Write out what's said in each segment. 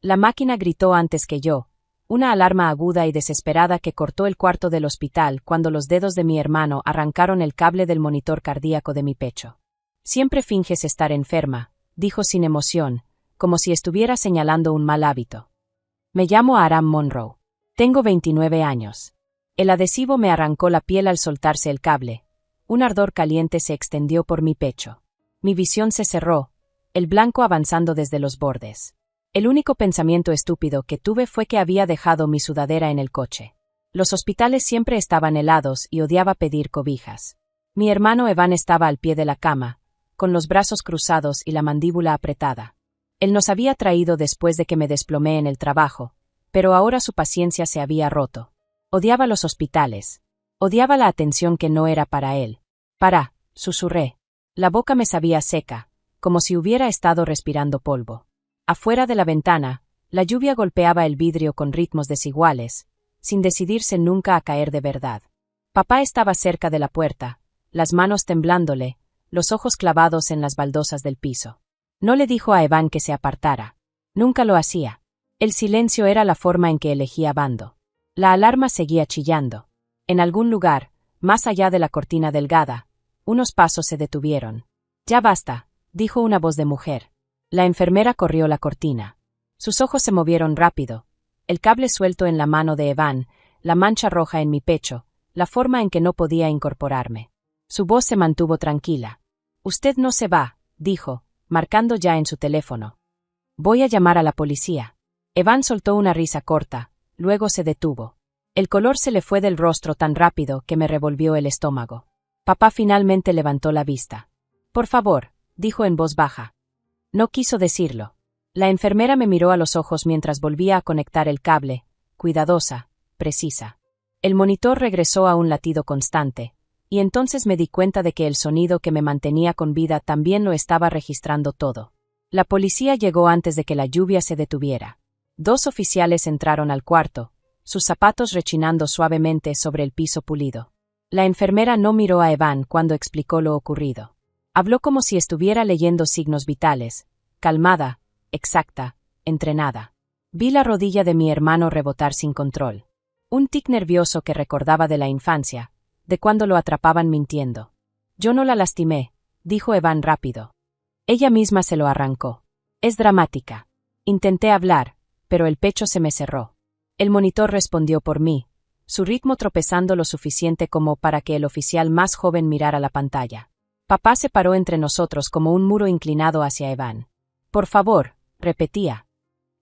La máquina gritó antes que yo, una alarma aguda y desesperada que cortó el cuarto del hospital cuando los dedos de mi hermano arrancaron el cable del monitor cardíaco de mi pecho. Siempre finges estar enferma, dijo sin emoción, como si estuviera señalando un mal hábito. Me llamo Aram Monroe. Tengo 29 años. El adhesivo me arrancó la piel al soltarse el cable. Un ardor caliente se extendió por mi pecho. Mi visión se cerró, el blanco avanzando desde los bordes. El único pensamiento estúpido que tuve fue que había dejado mi sudadera en el coche. Los hospitales siempre estaban helados y odiaba pedir cobijas. Mi hermano Evan estaba al pie de la cama, con los brazos cruzados y la mandíbula apretada. Él nos había traído después de que me desplomé en el trabajo, pero ahora su paciencia se había roto. Odiaba los hospitales. Odiaba la atención que no era para él. Susurré. La boca me sabía seca, como si hubiera estado respirando polvo. Afuera de la ventana, la lluvia golpeaba el vidrio con ritmos desiguales, sin decidirse nunca a caer de verdad. Papá estaba cerca de la puerta, las manos temblándole, los ojos clavados en las baldosas del piso. No le dijo a Evan que se apartara. Nunca lo hacía. El silencio era la forma en que elegía bando. La alarma seguía chillando. En algún lugar, más allá de la cortina delgada, unos pasos se detuvieron. «Ya basta», dijo una voz de mujer. La enfermera corrió la cortina. Sus ojos se movieron rápido. El cable suelto en la mano de Evan, la mancha roja en mi pecho, la forma en que no podía incorporarme. Su voz se mantuvo tranquila. «Usted no se va», dijo, marcando ya en su teléfono. «Voy a llamar a la policía». Evan soltó una risa corta, luego se detuvo. El color se le fue del rostro tan rápido que me revolvió el estómago. Papá finalmente levantó la vista. «Por favor», dijo en voz baja. No quiso decirlo. La enfermera me miró a los ojos mientras volvía a conectar el cable, cuidadosa, precisa. El monitor regresó a un latido constante, y entonces me di cuenta de que el sonido que me mantenía con vida también lo estaba registrando todo. La policía llegó antes de que la lluvia se detuviera. 2 oficiales entraron al cuarto, sus zapatos rechinando suavemente sobre el piso pulido. La enfermera no miró a Evan cuando explicó lo ocurrido. Habló como si estuviera leyendo signos vitales, calmada, exacta, entrenada. Vi la rodilla de mi hermano rebotar sin control. Un tic nervioso que recordaba de la infancia, de cuando lo atrapaban mintiendo. «Yo no la lastimé», dijo Evan rápido. Ella misma se lo arrancó. «Es dramática». Intenté hablar, pero el pecho se me cerró. El monitor respondió por mí, su ritmo tropezando lo suficiente como para que el oficial más joven mirara la pantalla. Papá se paró entre nosotros como un muro inclinado hacia Evan. «Por favor», repetía.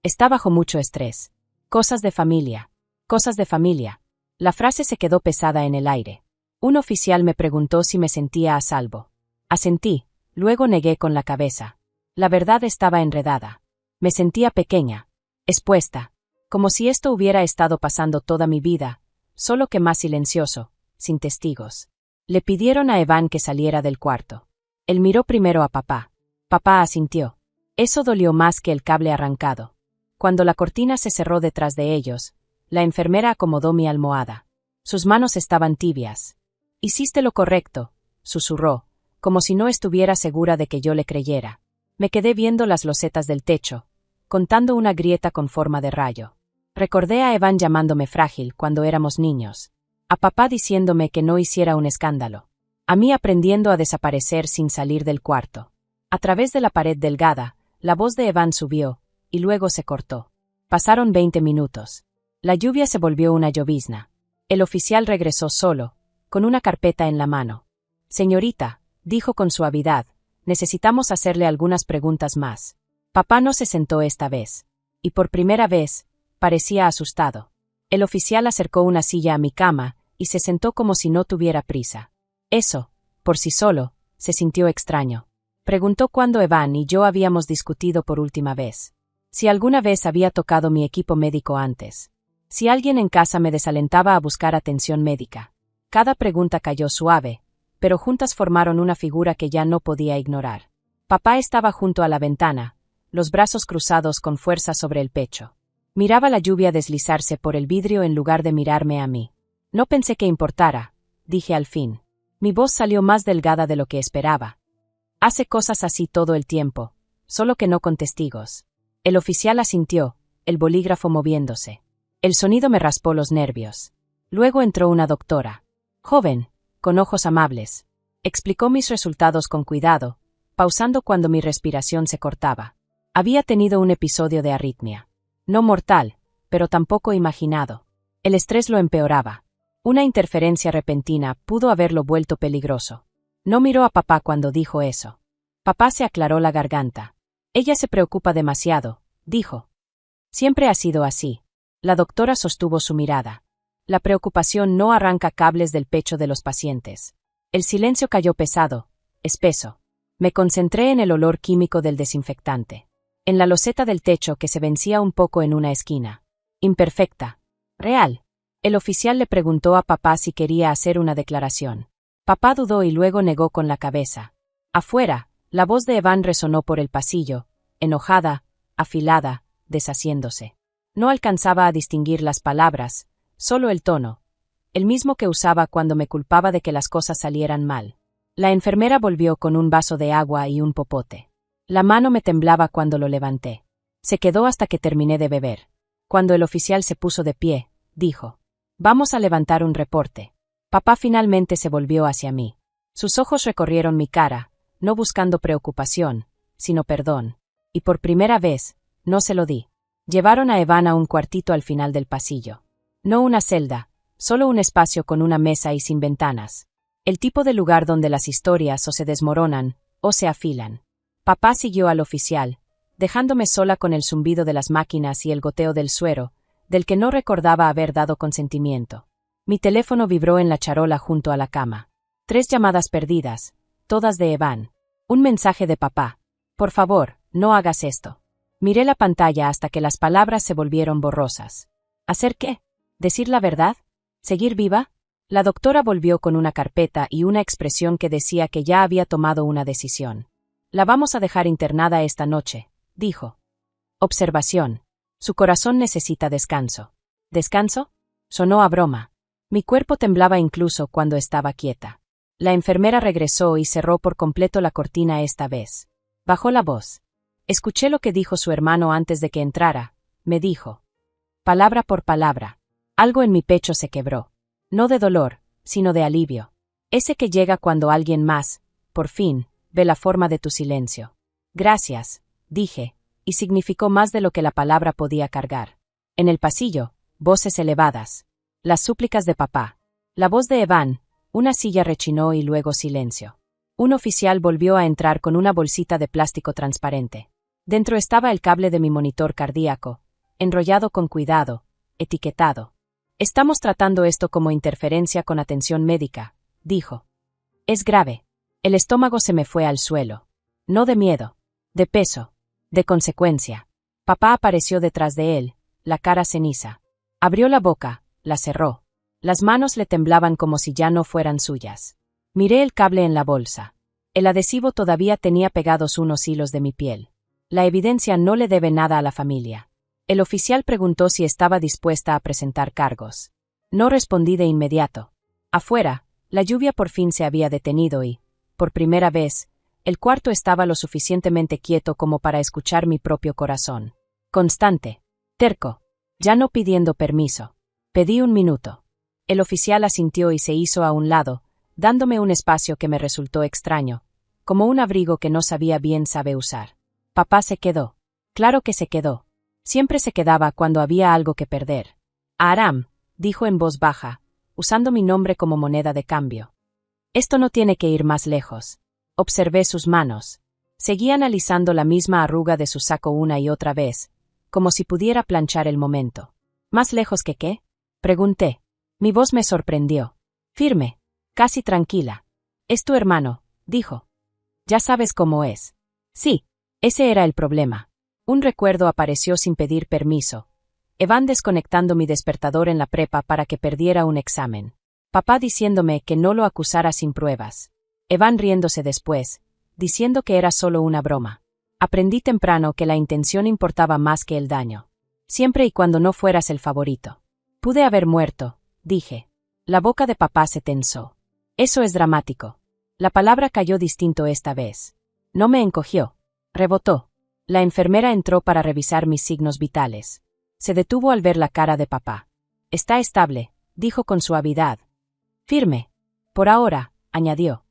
Está bajo mucho estrés. Cosas de familia. Cosas de familia. La frase se quedó pesada en el aire. Un oficial me preguntó si me sentía a salvo. Asentí, luego negué con la cabeza. La verdad estaba enredada. Me sentía pequeña, expuesta, como si esto hubiera estado pasando toda mi vida, solo que más silencioso, sin testigos. Le pidieron a Evan que saliera del cuarto. Él miró primero a papá. Papá asintió. Eso dolió más que el cable arrancado. Cuando la cortina se cerró detrás de ellos, la enfermera acomodó mi almohada. Sus manos estaban tibias. «Hiciste lo correcto», susurró, como si no estuviera segura de que yo le creyera. Me quedé viendo las losetas del techo, contando una grieta con forma de rayo. Recordé a Evan llamándome frágil cuando éramos niños. A papá diciéndome que no hiciera un escándalo. A mí aprendiendo a desaparecer sin salir del cuarto. A través de la pared delgada, la voz de Evan subió, y luego se cortó. Pasaron 20 minutos. La lluvia se volvió una llovizna. El oficial regresó solo, con una carpeta en la mano. «Señorita», dijo con suavidad, «necesitamos hacerle algunas preguntas más». Papá no se sentó esta vez. Y por primera vez, parecía asustado. El oficial acercó una silla a mi cama y se sentó como si no tuviera prisa. Eso, por sí solo, se sintió extraño. Preguntó cuándo Evan y yo habíamos discutido por última vez. Si alguna vez había tocado mi equipo médico antes. Si alguien en casa me desalentaba a buscar atención médica. Cada pregunta cayó suave, pero juntas formaron una figura que ya no podía ignorar. Papá estaba junto a la ventana, los brazos cruzados con fuerza sobre el pecho. Miraba la lluvia deslizarse por el vidrio en lugar de mirarme a mí. «No pensé que importara», dije al fin. Mi voz salió más delgada de lo que esperaba. «Hace cosas así todo el tiempo, solo que no con testigos». El oficial asintió, el bolígrafo moviéndose. El sonido me raspó los nervios. Luego entró una doctora. Joven, con ojos amables. Explicó mis resultados con cuidado, pausando cuando mi respiración se cortaba. Había tenido un episodio de arritmia. No mortal, pero tampoco imaginado. El estrés lo empeoraba. Una interferencia repentina pudo haberlo vuelto peligroso. No miró a papá cuando dijo eso. Papá se aclaró la garganta. Ella se preocupa demasiado, dijo. Siempre ha sido así. La doctora sostuvo su mirada. La preocupación no arranca cables del pecho de los pacientes. El silencio cayó pesado, espeso. Me concentré en el olor químico del desinfectante. En la loseta del techo que se vencía un poco en una esquina. Imperfecta. Real. El oficial le preguntó a papá si quería hacer una declaración. Papá dudó y luego negó con la cabeza. Afuera, la voz de Evan resonó por el pasillo, enojada, afilada, deshaciéndose. No alcanzaba a distinguir las palabras, solo el tono, el mismo que usaba cuando me culpaba de que las cosas salieran mal. La enfermera volvió con un vaso de agua y un popote. La mano me temblaba cuando lo levanté. Se quedó hasta que terminé de beber. Cuando el oficial se puso de pie, dijo: «Vamos a levantar un reporte». Papá finalmente se volvió hacia mí. Sus ojos recorrieron mi cara, no buscando preocupación, sino perdón. Y por primera vez, no se lo di. Llevaron a Evan a un cuartito al final del pasillo. No una celda, solo un espacio con una mesa y sin ventanas. El tipo de lugar donde las historias o se desmoronan, o se afilan. Papá siguió al oficial, dejándome sola con el zumbido de las máquinas y el goteo del suero, del que no recordaba haber dado consentimiento. Mi teléfono vibró en la charola junto a la cama. 3 llamadas perdidas, todas de Evan. Un mensaje de papá. «Por favor, no hagas esto». Miré la pantalla hasta que las palabras se volvieron borrosas. ¿Hacer qué? ¿Decir la verdad? ¿Seguir viva? La doctora volvió con una carpeta y una expresión que decía que ya había tomado una decisión. «La vamos a dejar internada esta noche», dijo. Observación. Su corazón necesita descanso. ¿Descanso? Sonó a broma. Mi cuerpo temblaba incluso cuando estaba quieta. La enfermera regresó y cerró por completo la cortina esta vez. Bajó la voz. Escuché lo que dijo su hermano antes de que entrara, me dijo. Palabra por palabra. Algo en mi pecho se quebró. No de dolor, sino de alivio. Ese que llega cuando alguien más, por fin, ve la forma de tu silencio. Gracias, dije, y significó más de lo que la palabra podía cargar. En el pasillo, voces elevadas. Las súplicas de papá. La voz de Evan, una silla rechinó y luego silencio. Un oficial volvió a entrar con una bolsita de plástico transparente. Dentro estaba el cable de mi monitor cardíaco, enrollado con cuidado, etiquetado. «Estamos tratando esto como interferencia con atención médica», dijo. «Es grave». El estómago se me fue al suelo. No de miedo, de peso, de consecuencia. Papá apareció detrás de él, la cara ceniza. Abrió la boca, la cerró. Las manos le temblaban como si ya no fueran suyas. Miré el cable en la bolsa. El adhesivo todavía tenía pegados unos hilos de mi piel. La evidencia no le debe nada a la familia. El oficial preguntó si estaba dispuesta a presentar cargos. No respondí de inmediato. Afuera, la lluvia por fin se había detenido y, por primera vez, el cuarto estaba lo suficientemente quieto como para escuchar mi propio corazón. Constante. Terco. Ya no pidiendo permiso. Pedí un minuto. El oficial asintió y se hizo a un lado, dándome un espacio que me resultó extraño, como un abrigo que no sabía bien sabe usar. Papá se quedó. Claro que se quedó. Siempre se quedaba cuando había algo que perder. Aram, dijo en voz baja, usando mi nombre como moneda de cambio. Esto no tiene que ir más lejos. Observé sus manos. Seguía analizando la misma arruga de su saco una y otra vez, como si pudiera planchar el momento. ¿Más lejos que qué? Pregunté. Mi voz me sorprendió. Firme, casi tranquila. Es tu hermano, dijo. Ya sabes cómo es. Sí, ese era el problema. Un recuerdo apareció sin pedir permiso. Evan desconectando mi despertador en la prepa para que perdiera un examen. Papá diciéndome que no lo acusara sin pruebas. Evan riéndose después, diciendo que era solo una broma. Aprendí temprano que la intención importaba más que el daño. Siempre y cuando no fueras el favorito. Pude haber muerto, dije. La boca de papá se tensó. Eso es dramático. La palabra cayó distinto esta vez. No me encogió. Rebotó. La enfermera entró para revisar mis signos vitales. Se detuvo al ver la cara de papá. Está estable, dijo con suavidad. Firme. Por ahora, añadió.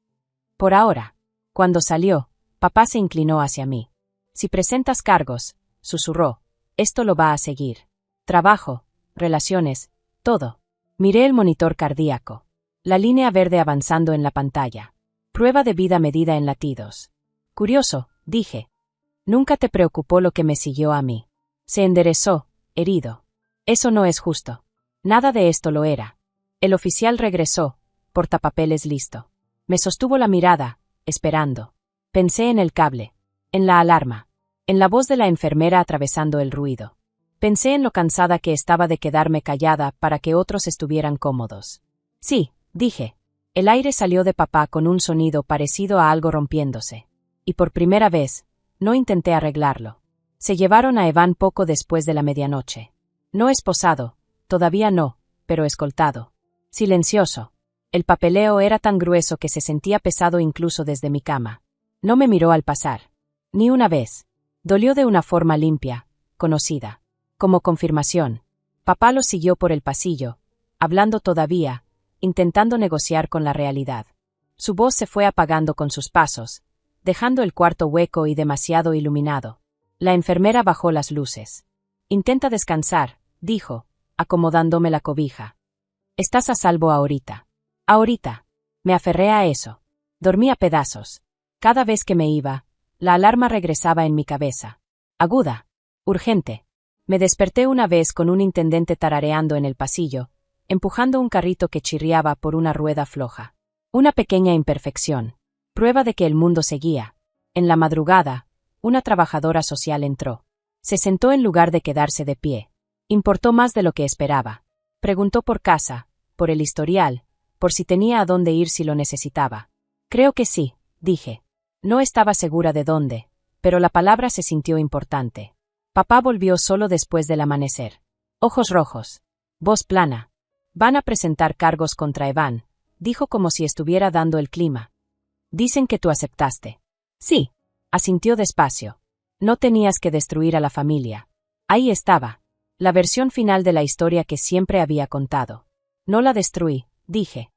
Por ahora. Cuando salió, papá se inclinó hacia mí. Si presentas cargos, susurró, esto lo va a seguir. Trabajo, relaciones, todo. Miré el monitor cardíaco. La línea verde avanzando en la pantalla. Prueba de vida medida en latidos. Curioso, dije. Nunca te preocupó lo que me siguió a mí. Se enderezó, herido. Eso no es justo. Nada de esto lo era. El oficial regresó, portapapeles listo. Me sostuvo la mirada, esperando. Pensé en el cable, en la alarma, en la voz de la enfermera atravesando el ruido. Pensé en lo cansada que estaba de quedarme callada para que otros estuvieran cómodos. Sí, dije. El aire salió de papá con un sonido parecido a algo rompiéndose. Y por primera vez, no intenté arreglarlo. Se llevaron a Evan poco después de la medianoche. No esposado, todavía no, pero escoltado. Silencioso. El papeleo era tan grueso que se sentía pesado incluso desde mi cama. No me miró al pasar. Ni una vez. Dolió de una forma limpia, conocida. Como confirmación. Papá lo siguió por el pasillo, hablando todavía, intentando negociar con la realidad. Su voz se fue apagando con sus pasos, dejando el cuarto hueco y demasiado iluminado. La enfermera bajó las luces. Intenta descansar, dijo, acomodándome la cobija. Estás a salvo ahorita. Ahorita. Me aferré a eso. Dormí a pedazos. Cada vez que me iba, la alarma regresaba en mi cabeza. Aguda. Urgente. Me desperté una vez con un intendente tarareando en el pasillo, empujando un carrito que chirriaba por una rueda floja. Una pequeña imperfección. Prueba de que el mundo seguía. En la madrugada, una trabajadora social entró. Se sentó en lugar de quedarse de pie. Importó más de lo que esperaba. Preguntó por casa, por el historial, por si tenía a dónde ir si lo necesitaba. Creo que sí, dije. No estaba segura de dónde, pero la palabra se sintió importante. Papá volvió solo después del amanecer. Ojos rojos. Voz plana. Van a presentar cargos contra Evan, dijo como si estuviera dando el clima. Dicen que tú aceptaste. Sí. Asintió despacio. No tenías que destruir a la familia. Ahí estaba. La versión final de la historia que siempre había contado. No la destruí, dije.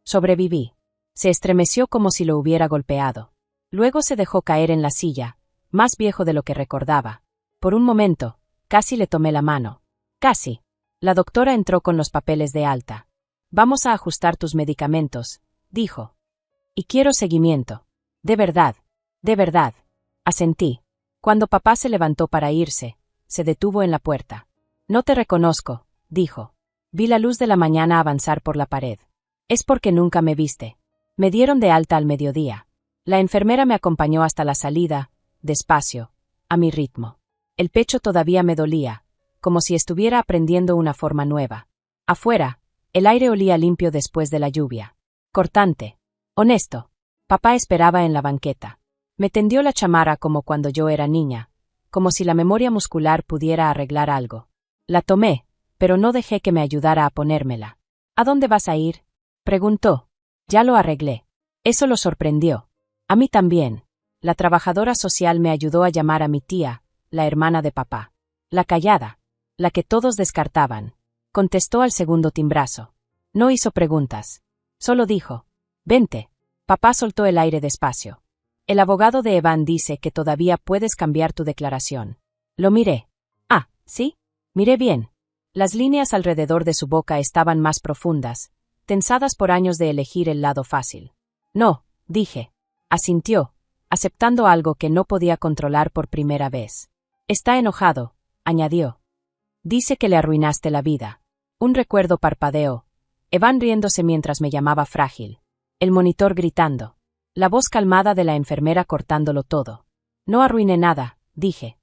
Sobreviví. Se estremeció como si lo hubiera golpeado. Luego se dejó caer en la silla, más viejo de lo que recordaba. Por un momento, casi le tomé la mano. Casi. La doctora entró con los papeles de alta. Vamos a ajustar tus medicamentos, dijo. Y quiero seguimiento. De verdad. De verdad. Asentí. Cuando papá se levantó para irse, se detuvo en la puerta. No te reconozco, dijo. Vi la luz de la mañana avanzar por la pared. Es porque nunca me viste. Me dieron de alta al mediodía. La enfermera me acompañó hasta la salida, despacio, a mi ritmo. El pecho todavía me dolía, como si estuviera aprendiendo una forma nueva. Afuera, el aire olía limpio después de la lluvia. Cortante. Honesto. Papá esperaba en la banqueta. Me tendió la chamarra como cuando yo era niña, como si la memoria muscular pudiera arreglar algo. La tomé, pero no dejé que me ayudara a ponérmela. ¿A dónde vas a ir?, preguntó. Ya lo arreglé. Eso lo sorprendió. A mí también. La trabajadora social me ayudó a llamar a mi tía, la hermana de papá. La callada. La que todos descartaban. Contestó al segundo timbrazo. No hizo preguntas. Solo dijo. Vente. Papá soltó el aire despacio. El abogado de Evan dice que todavía puedes cambiar tu declaración. Lo miré. Ah, ¿sí? Miré bien. Las líneas alrededor de su boca estaban más profundas, tensadas por años de elegir el lado fácil. No, dije. Asintió, aceptando algo que no podía controlar por primera vez. Está enojado, añadió. Dice que le arruinaste la vida. Un recuerdo parpadeó. Evan riéndose mientras me llamaba frágil. El monitor gritando. La voz calmada de la enfermera cortándolo todo. No arruiné nada, dije.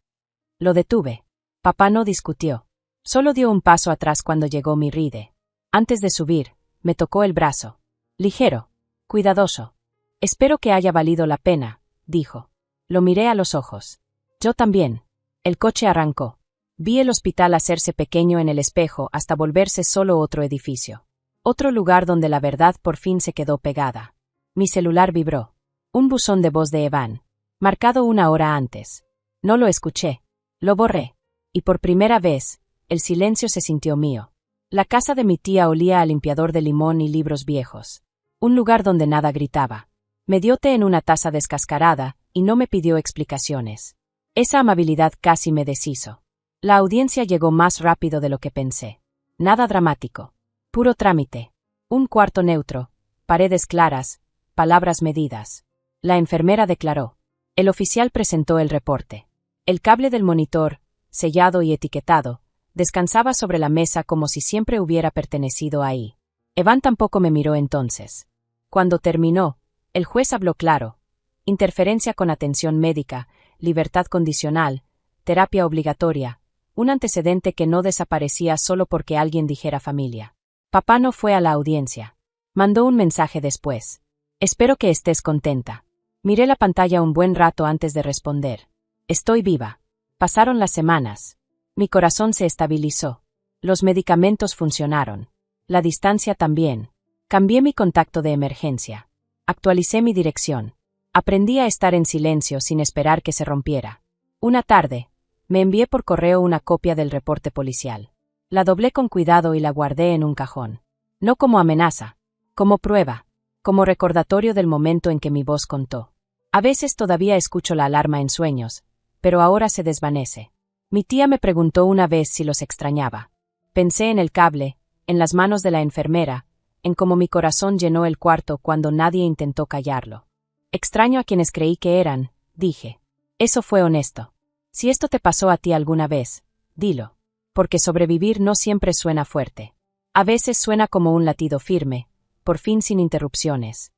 Lo detuve. Papá no discutió. Solo dio un paso atrás cuando llegó mi ride. Antes de subir, me tocó el brazo. Ligero. Cuidadoso. Espero que haya valido la pena, dijo. Lo miré a los ojos. Yo también. El coche arrancó. Vi el hospital hacerse pequeño en el espejo hasta volverse solo otro edificio. Otro lugar donde la verdad por fin se quedó pegada. Mi celular vibró. Un buzón de voz de Evan. Marcado una hora antes. No lo escuché. Lo borré. Y por primera vez, El silencio se sintió mío. La casa de mi tía olía a limpiador de limón y libros viejos. Un lugar donde nada gritaba. Me dio té en una taza descascarada y no me pidió explicaciones. Esa amabilidad casi me deshizo. La audiencia llegó más rápido de lo que pensé. Nada dramático. Puro trámite. Un cuarto neutro, paredes claras, palabras medidas. La enfermera declaró. El oficial presentó el reporte. El cable del monitor, sellado y etiquetado, descansaba sobre la mesa como si siempre hubiera pertenecido ahí. Evan tampoco me miró entonces. Cuando terminó, el juez habló claro. Interferencia con atención médica, libertad condicional, terapia obligatoria, un antecedente que no desaparecía solo porque alguien dijera familia. Papá no fue a la audiencia. Mandó un mensaje después. Espero que estés contenta. Miré la pantalla un buen rato antes de responder. Estoy viva. Pasaron las semanas. Mi corazón se estabilizó. Los medicamentos funcionaron. La distancia también. Cambié mi contacto de emergencia. Actualicé mi dirección. Aprendí a estar en silencio sin esperar que se rompiera. Una tarde, me envié por correo una copia del reporte policial. La doblé con cuidado y la guardé en un cajón. No como amenaza, como prueba, como recordatorio del momento en que mi voz contó. A veces todavía escucho la alarma en sueños, pero ahora se desvanece. Mi tía me preguntó una vez si los extrañaba. Pensé en el cable, en las manos de la enfermera, en cómo mi corazón llenó el cuarto cuando nadie intentó callarlo. Extraño a quienes creí que eran, dije. Eso fue honesto. Si esto te pasó a ti alguna vez, dilo. Porque sobrevivir no siempre suena fuerte. A veces suena como un latido firme, por fin sin interrupciones.